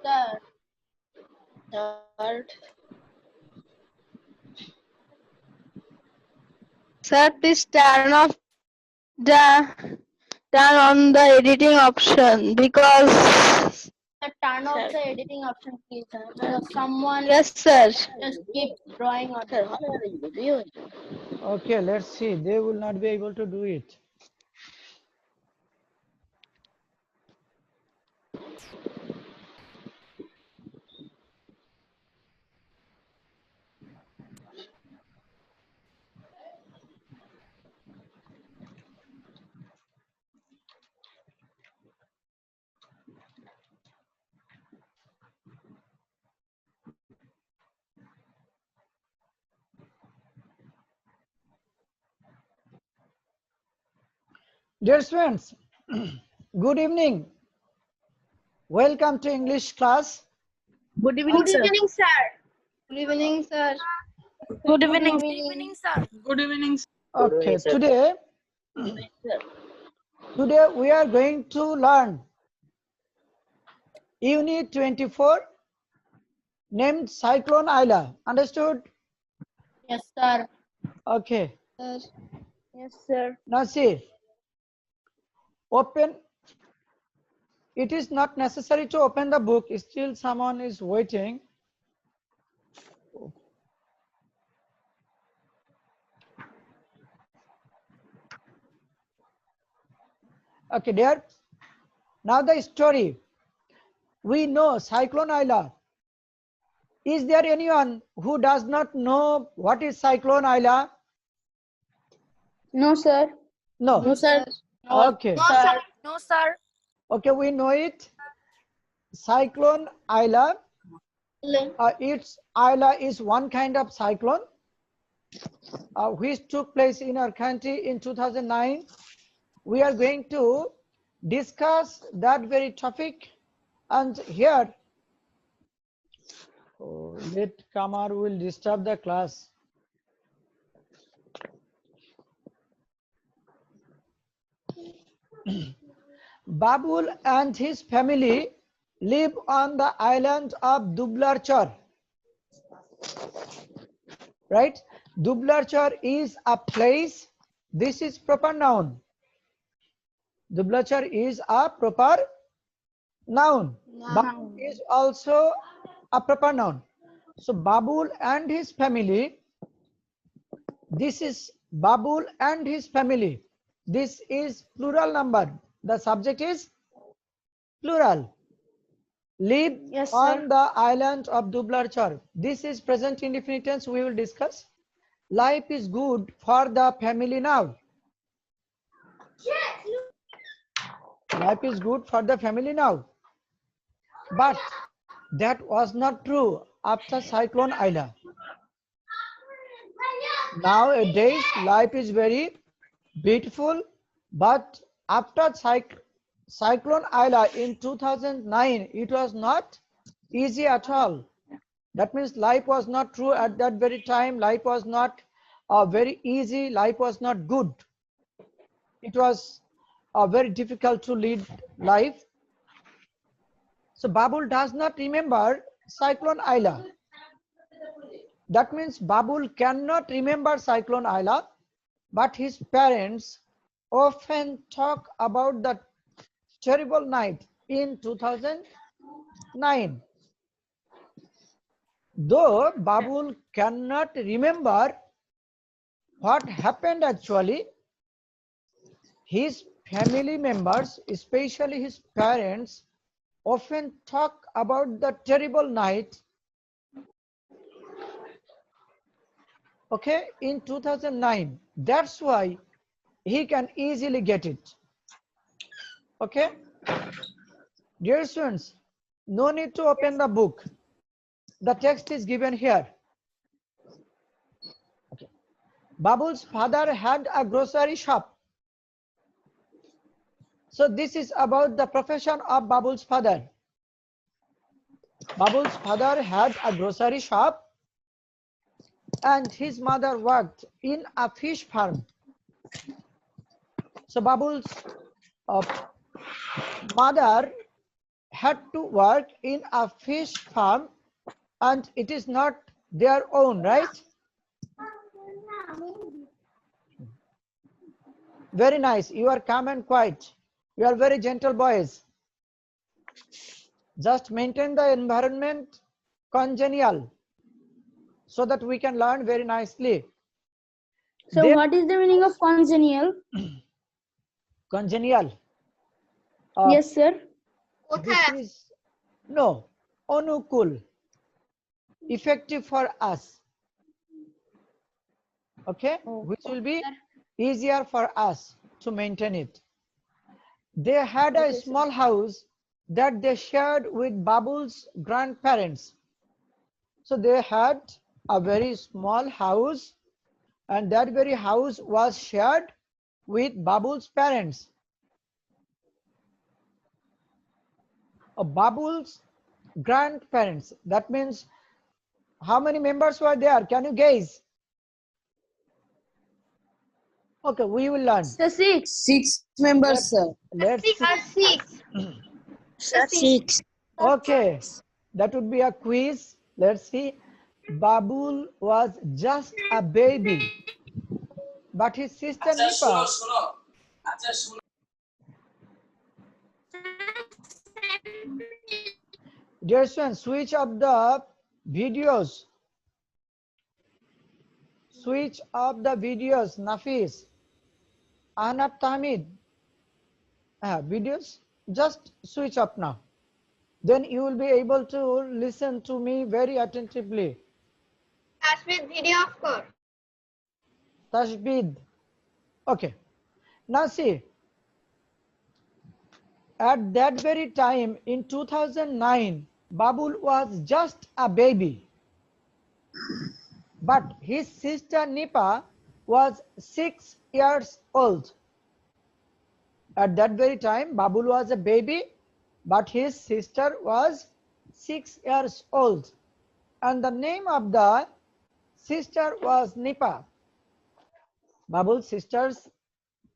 Sir. Third. Sir, please turn on the editing option because Turn off the editing option, please. Someone yes, sir. just keep drawing on it. Okay, let's see. They will not be able to do it. Dear students, good evening. Welcome to English class. Good evening, Good evening, sir. Good evening, sir. Good evening. Good evening, sir. Good evening. Okay, today we are going to learn Unit 24 named Cyclone Isla. Understood? Yes, sir. Okay. Sir. Yes, sir. Now see, open. It is not necessary to open the book. Still someone is waiting. Okay, dear. Now the story. We know Cyclone Isla. Is there anyone who does not know what is Cyclone Isla? No, sir. No. No, sir. Okay. No, sir. No, sir. Okay, we know it. Cyclone Isla. Its Isla is one kind of cyclone which took place in our country in 2009. We are going to discuss that very topic, and here let Kamar will disturb the class. Babul and his family live on the island of Dublarchar. Right? Dublarchar is a place. This is proper noun. Dublarchar is a proper noun. Babul is also a proper noun. So Babul and his family. This is Babul and his family. This is plural number. The subject is plural. Live on the island of Dublarchar. This is present indefinite tense. We will discuss. Life is good for the family now. Life is good for the family now. But that was not true after Cyclone Isla. Nowadays, life is very beautiful, but after Cyclone Isla in 2009, it was not easy at all. That means life was not true at that very time. Life was not very easy. Life was not good. It was very difficult to lead life. So Babul does not remember Cyclone Isla. That means Babul cannot remember Cyclone Isla, but his parents often talk about the terrible night in 2009. Though Babul cannot remember what happened actually, his family members, especially his parents, often talk about the terrible night, okay, in 2009. That's why he can easily get it. Okay, dear students, no need to open the book. The text is given here. Okay. Babul's father had a grocery shop. So this is about the profession of Babul's father. Babul's father had a grocery shop and his mother worked in a fish farm. So Babul's mother had to work in a fish farm and it is not their own, right? Very nice. You are calm and quiet. You are very gentle boys. Just maintain the environment congenial so that we can learn very nicely. So Then- what is the meaning of congenial? Congenial. Yes, sir. This is no onukul. Effective for us. Okay, which will be easier for us to maintain it. They had a small house that they shared with Babul's grandparents. So they had a very small house, and that very house was shared with Babul's parents. Babul's grandparents. That means how many members were there? Can you guess? Okay, we will learn. So 6. 6 members, sir. Let's see. 6. Okay, that would be a quiz. Let's see. Babul was just a baby, but his sister Nipa. Dear students, switch off the videos. Switch off the videos, Nafis. Anab Tamid. Videos, just switch off now. Then you will be able to listen to me very attentively. Tashbid video of course. Tashbid. Okay. Now see. At that very time in 2009, Babul was just a baby. But his sister Nipa was 6 years old. At that very time, Babul was a baby, but his sister was 6 years old. And the name of the sister was Nipa. Babul's sister's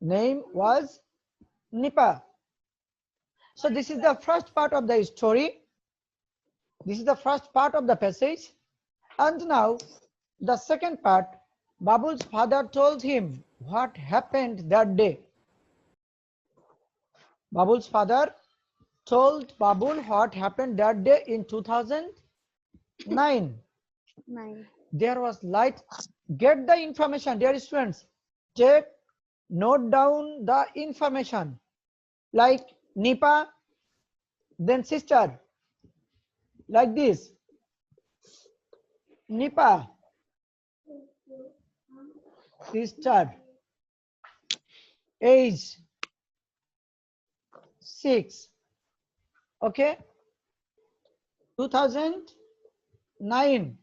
name was Nipa. So this is the first part of the story. This is the first part of the passage. And now the second part, Babul's father told him what happened that day. Babul's father told Babul what happened that day in 2009. There was light. Get the information, dear students. Note down the information. Like Nipa, then sister. Like this. Nipa, sister, age 6. Okay, 2009,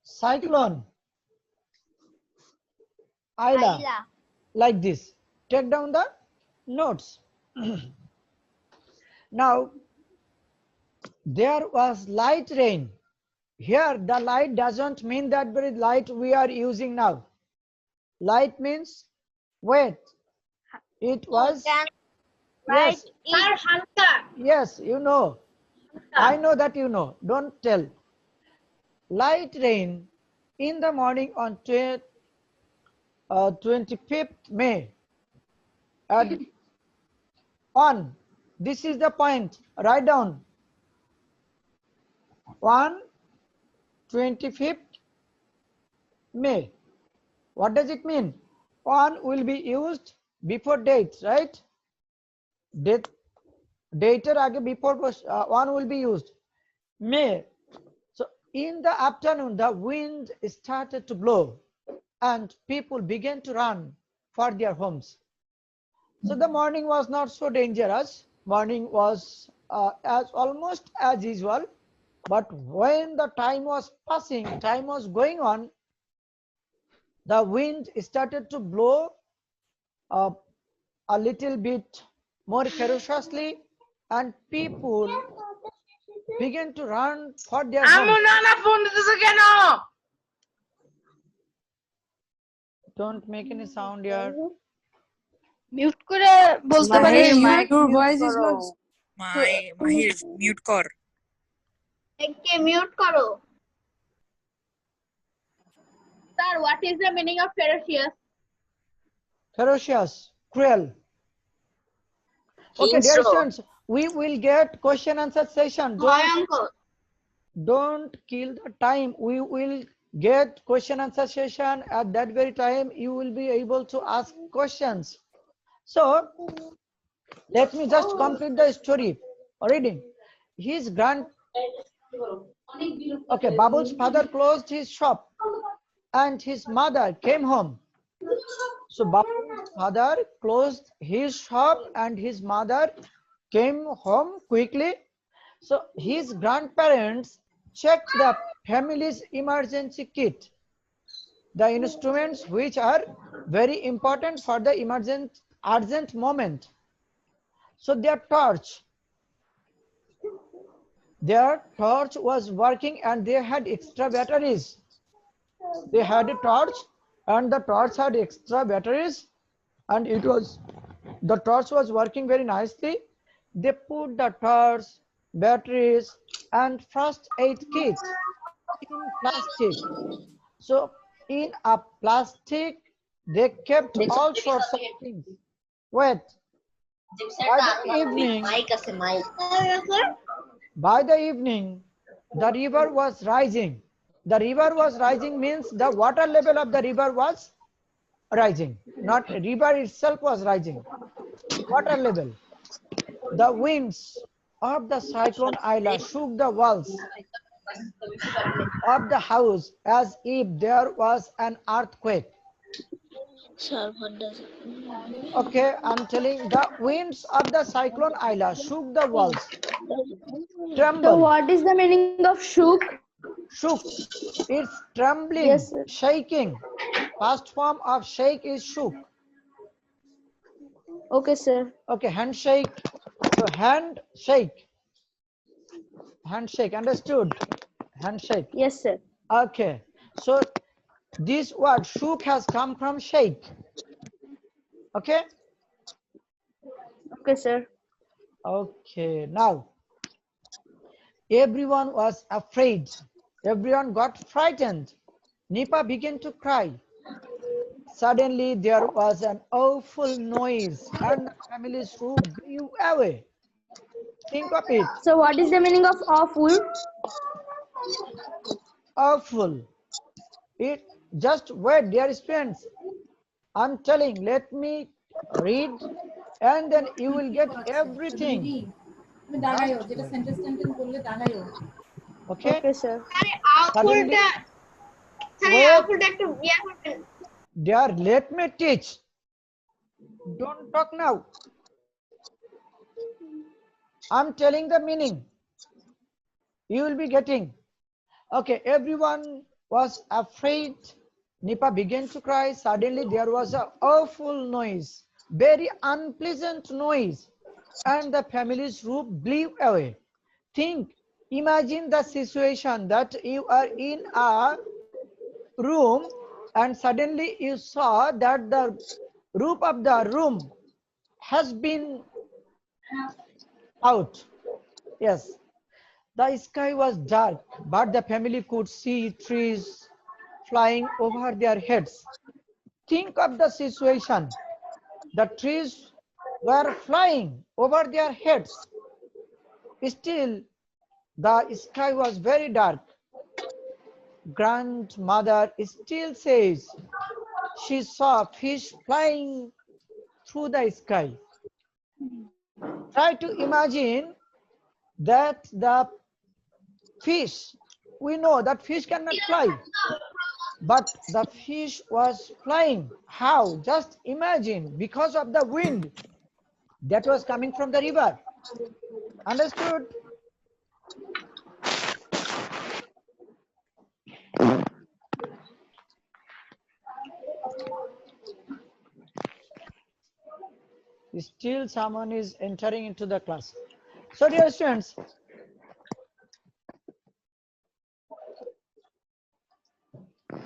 cyclone, Ayla, like this. Take down the notes. Now, there was light rain. Here, the light doesn't mean that very light we are using now. Light means wait. It was yes, yes, you know. I know that you know. Don't tell. Light rain in the morning on 25th May. And on, this is the point. Write down. 25th May. What does it mean? On will be used before date, right? Date aage before one will be used. May. So in the afternoon, the wind started to blow and people began to run for their homes. So the morning was not so dangerous. Morning was almost as usual. But when the time was passing, time was going on, the wind started to blow a little bit more ferociously, and people began to run for their homes. Don't make any sound here. Mute করে বলতে পারি Your voice is not Mahir mute কর। একে mute করো। Sir, what is the meaning of ferocious? Ferocious, cruel. Okay, dear students, we will get question answer session. ভয়ঙ্কর। Don't kill the time. We will get question answer session. At that very time, you will be able to ask questions. So, let me just complete the story. Reading. His Okay, Babul's father closed his shop and his mother came home. So Babul's father closed his shop and his mother came home quickly. So his grandparents checked the family's emergency kit, the instruments which are very important for the urgent moment. So their torch was working and they had extra batteries. They had a torch and the torch had extra batteries and the torch was working very nicely. They put the torch, batteries and first aid kit in plastic. So in a plastic they kept all sorts of things. Wait. By the evening, the river was rising. The river was rising means the water level of the river was rising. Not river itself was rising. Water level. The winds of the cyclone Ayla shook the walls of the house as if there was an earthquake. Okay, I'm telling the winds of the cyclone Ayla shook the walls. Tremble. So what is the meaning of shook? Shook. It's trembling, Yes, sir. shaking. Past form of shake is shook. Okay, sir. Okay, handshake. So handshake. Handshake. Understood? Handshake. Yes, sir. Okay. So this word shook has come from shake. Okay. Okay, sir. Okay. Now everyone was afraid. Everyone got frightened. Nipa began to cry. Suddenly there was an awful noise and the family's roof blew away. Think of it. So what is the meaning of awful? Awful. It just wait, dear students. I'm telling, let me read and then you will get everything. Okay. Okay, sir. আরে আউটফুলটা আরে Wait. আউটফুলটা একটু বিয়া করবেন। Dear, let me teach. Don't talk now. I'm telling the meaning. You will be getting. Okay, everyone was afraid. Nipa began to cry. Suddenly there was an awful noise, very unpleasant noise, and the family's roof blew away. Imagine the situation that you are in a room and suddenly you saw that the roof of the room has been out. Yes, the sky was dark, but the family could see trees flying over their heads. Think of the situation. The trees were flying over their heads. Still, the sky was very dark. Grandmother still says she saw fish flying through the sky. Try to imagine that the fish, we know that fish cannot fly, but the fish was flying. How? Just imagine, because of the wind that was coming from the river. Understood? Still someone is entering into the class. So dear students,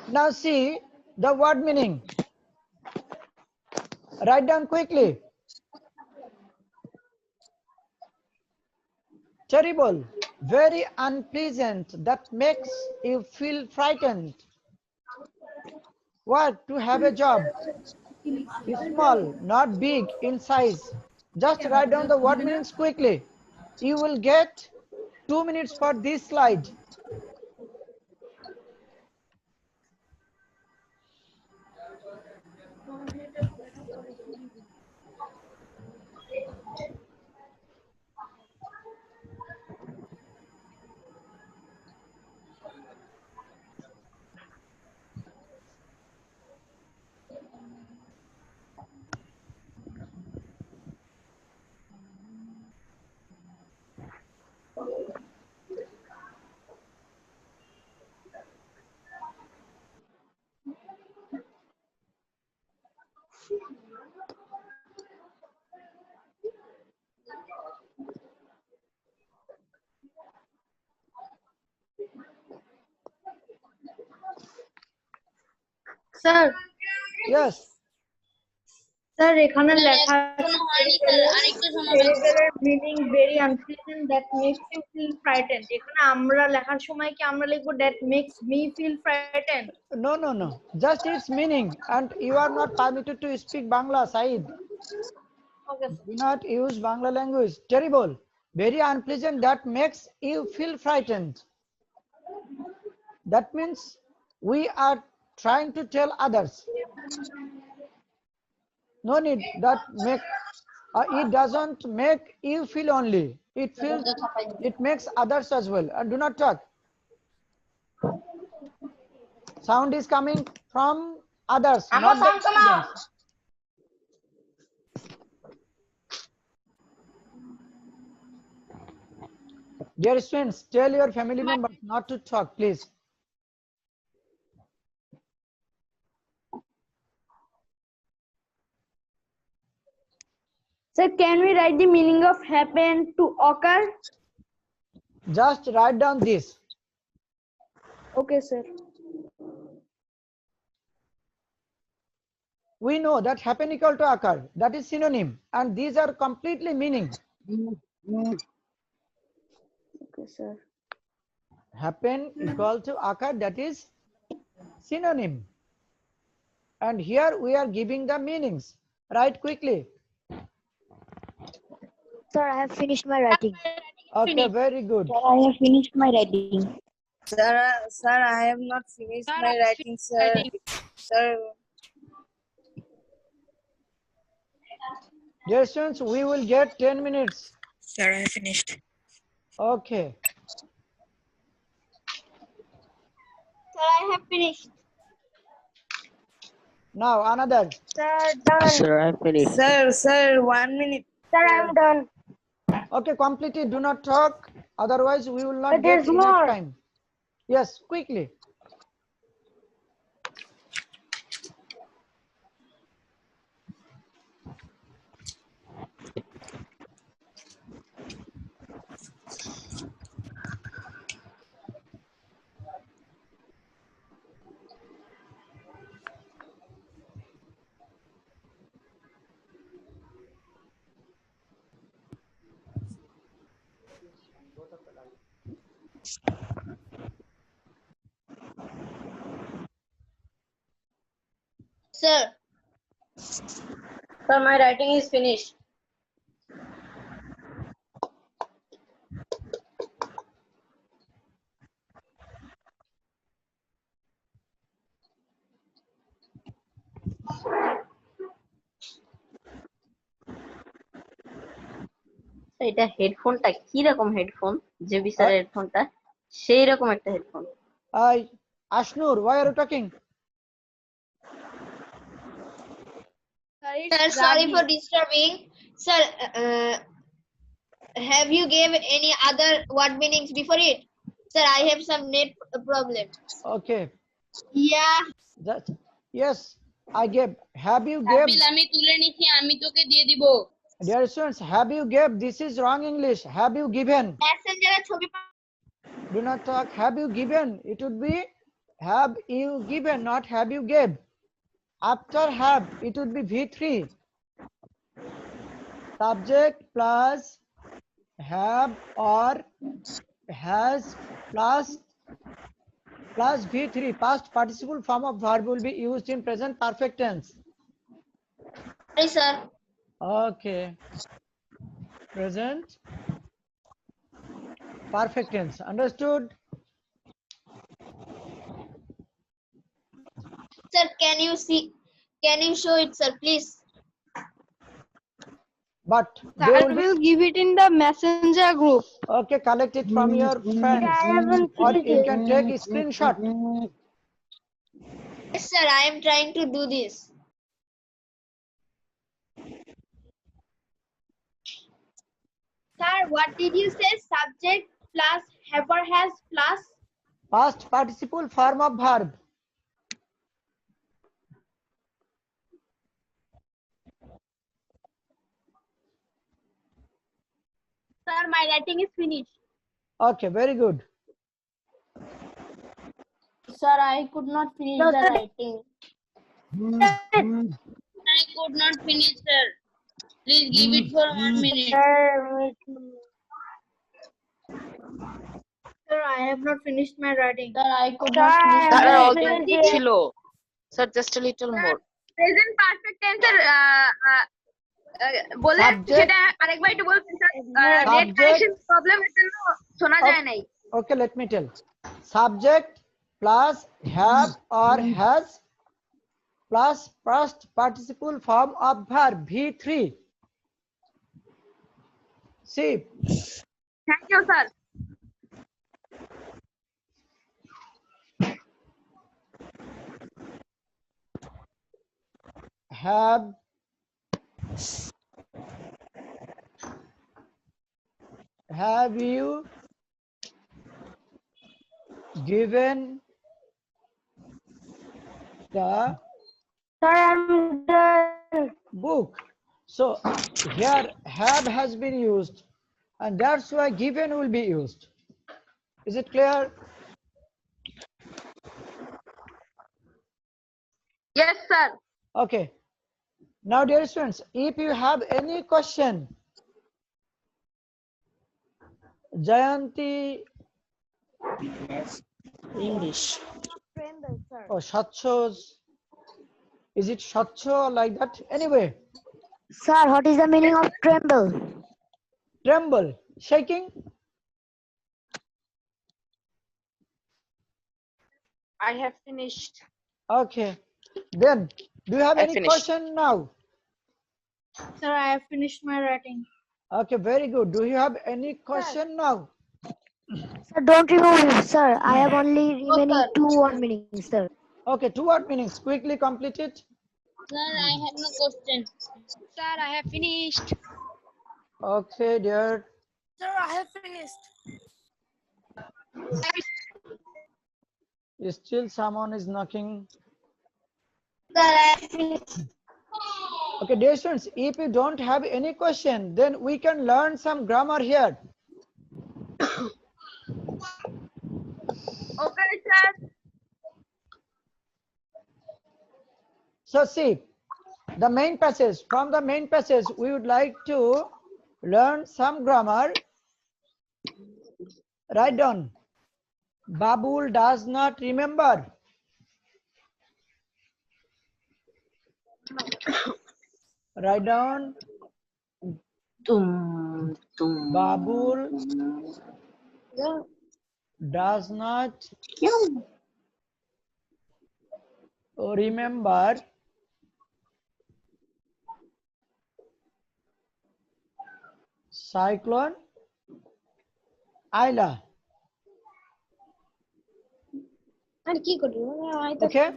now see the word meaning. Write down quickly. Terrible, very unpleasant, that makes you feel frightened. What? To have a job. Small, not big in size. Just write down the word meanings quickly. You will get 2 minutes for this slide. Sir Yes. Sir এখানে লেখা এখনো হয়নি sir, আরেকটু সময় লাগবে। সেরিবেলের meaning very unpleasant that makes you feel frightened. এখানে আমরা লেখার সময় কি আমরা লিখবো that makes me feel frightened? No, no, no. Just its meaning. And you are not permitted to speak Bangla, Said. Okay Do not use Bangla language. Terrible, very unpleasant, that makes you feel frightened. That means we are trying to tell others. No need that make. It doesn't make you feel only. It makes others as well. And do not talk. Sound is coming from others, not the students. Dear students, tell your family members not to talk, please. Sir, can we write the meaning of happen to occur? Just write down this. Okay, sir. We know that happen equal to occur. That is synonym. And these are completely meaning. Okay, sir. Happen equal to occur, that is synonym. And here we are giving the meanings. Write quickly. Sir, I have finished my writing. Okay, very good. Sir, I have finished my writing. Sir, I have not finished my writing, sir. Sir, Dear students, we will get 10 minutes. sir, I finished. Okay. Sir, I have finished. Now another. Sir, done. Sir, I finished. Sir, 1 minute. Sir, I'm done. Okay, complete it. Do not talk. Otherwise, we will not But get there's enough more. time. Yes, quickly. Sir, Sir, my writing is finished. এটা হেডফোনটা কি রকম headphone যে বিচারের হেডফোনটা সেই রকম একটা headphone Ashnur, why are you talking? sir, sorry for disturbing. Sir, have you gave any other word meanings before it? Sir, I have some net problem. Okay. Yeah. That, yes, I gave. Have you gave? আমি তুলে নিছি, আমি তোকে দিয়ে দিব। Dear students, have you gave? This is wrong English. Have you given? মেসেঞ্জারে ছবি Do not talk. Have you given? It would be have you given, not have you gave. After have, it would be V3. Subject plus have or has plus V3, past participle form of verb will be used in present perfect tense. Sorry, sir. Okay. Present perfect tense. Understood? Sir, can you show it, sir, please? But they I will be, will give it in the messenger group. okay, collect it from your friends. Or you can take a screenshot. Yes, sir, I am trying to do this. Sir, what did you say? Subject plus have or has plus? Past participle form of verb. Sir, my writing is finished. Okay, very good. Sir, I could not finish the writing. I could not finish, sir. Please give it for 1 minute. Sir, I have not finished my writing. Sir, I could not finish Sir, the already ছিল sir just a little more present perfect টেন্সের বলে Subject. সেটা আরেকবার একটু বলবেন sir net Subject. Connection প্রবলেমের জন্য শোনা যায় নাই Okay, let me tell. Subject plus have or has plus past participle form of verb V3. See, thank you sir have you given the book? So here have has been used, and that's why given will be used. Is it clear? yes sir Okay. Now, dear students, if you have any question, Jayanti, English. or Shachos, is it Shacho or like that? Anyway, Sir, what is the meaning of tremble? tremble, shaking. I have finished. Okay. Then, do you have I any finished. question now? Sir, I have finished my writing. Okay, very good. Do you have any question now? Sir, don't remove it, sir. I have only remaining sir. 2 word meanings, sir. Okay, 2 word meanings. Quickly complete it. sir I have no question Sir, I have finished. Okay, dear. Sir, I have finished. Still someone is knocking. sir I have finished Okay, dear students, if you don't have any question, then we can learn some grammar here. okay sir So see, the main passage, from the main passage, we would like to learn some grammar. Write down. Babul does not remember. Write down. Babul does not remember cyclone Ayla. আর কি করি Okay.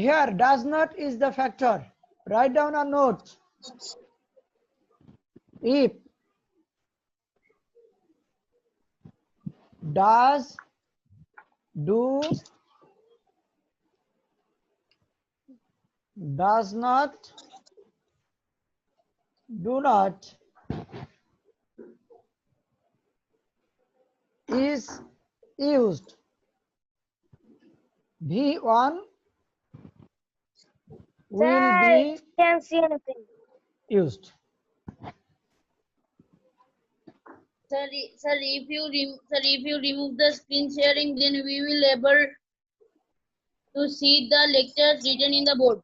Here, does not is the factor. Write down a note. If does, do, does not, do not, is used. V1 will be Can't see anything. used. Sir, if you remove the screen sharing, then we will able to see the lectures written in the board.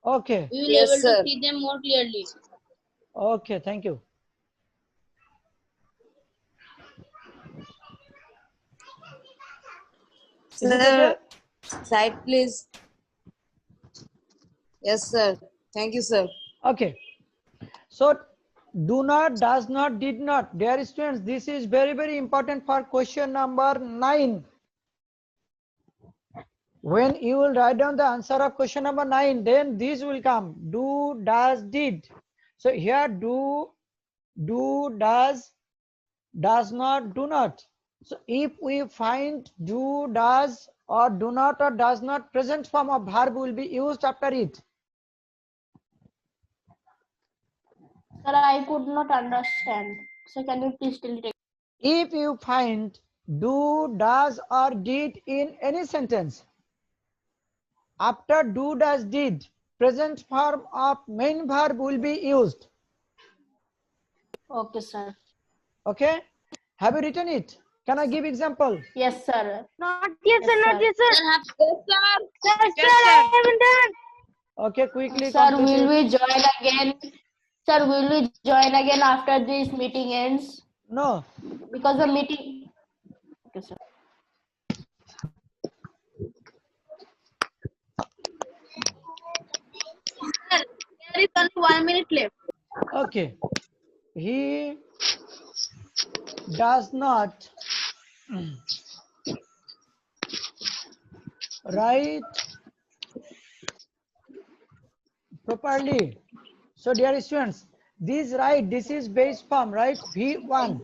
Okay. We will Yes, able sir. to see them more clearly. Okay, thank you. Is it okay? Sir, side please. Yes, sir. Thank you, sir. Okay. So do not, does not, did not. Dear students, this is very, very important for question number 9. When you will write down the answer of question number 9, then this will come. Do, does, did. So here do, does not, do not. So if we find do, does, or do not, or does not, present form of verb will be used after it. Sir, I could not understand. So can you please tell it again? If you find do, does, or did in any sentence, after do, does, did, present form of main verb will be used. Okay, sir. Okay? Have you written it? Can I give example? Yes, sir. Not yet, sir. Not yet, sir. Yes, sir. I haven't done. Okay, quickly Sir, complete will it. we join again? Sir, will we join again after this meeting ends? No. Because the meeting. Okay, sir. There is only 1 minute left. Okay. He does not write properly. So dear students, this right, this is base form, right? V1.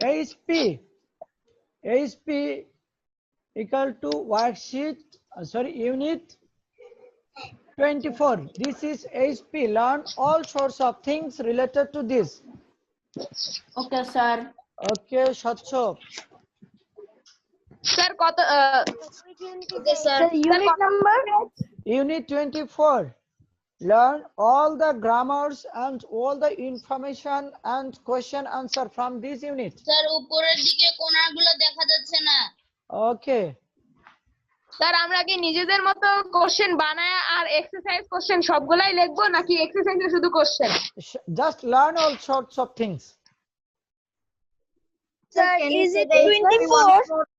HP equal to worksheet, unit 24. This is HP. Learn all sorts of things related to this. Okay, sir. Okay, Shachcho. Sir, কত Okay, sir. Sir, unit number? Unit 24. Learn all the grammars and all the information and question answer from this unit. Sir, উপরের দিকে কোণাগুলো দেখা যাচ্ছে না। Okay. Sir আমরা কি নিজেদের মতো কোশ্চেন বানায় আর এক্সারসাইজ কোশ্চেন সবগুলাই লিখবো নাকি এক্সারসাইজে শুধু question? Just learn all sorts of things. Sir, is it 24?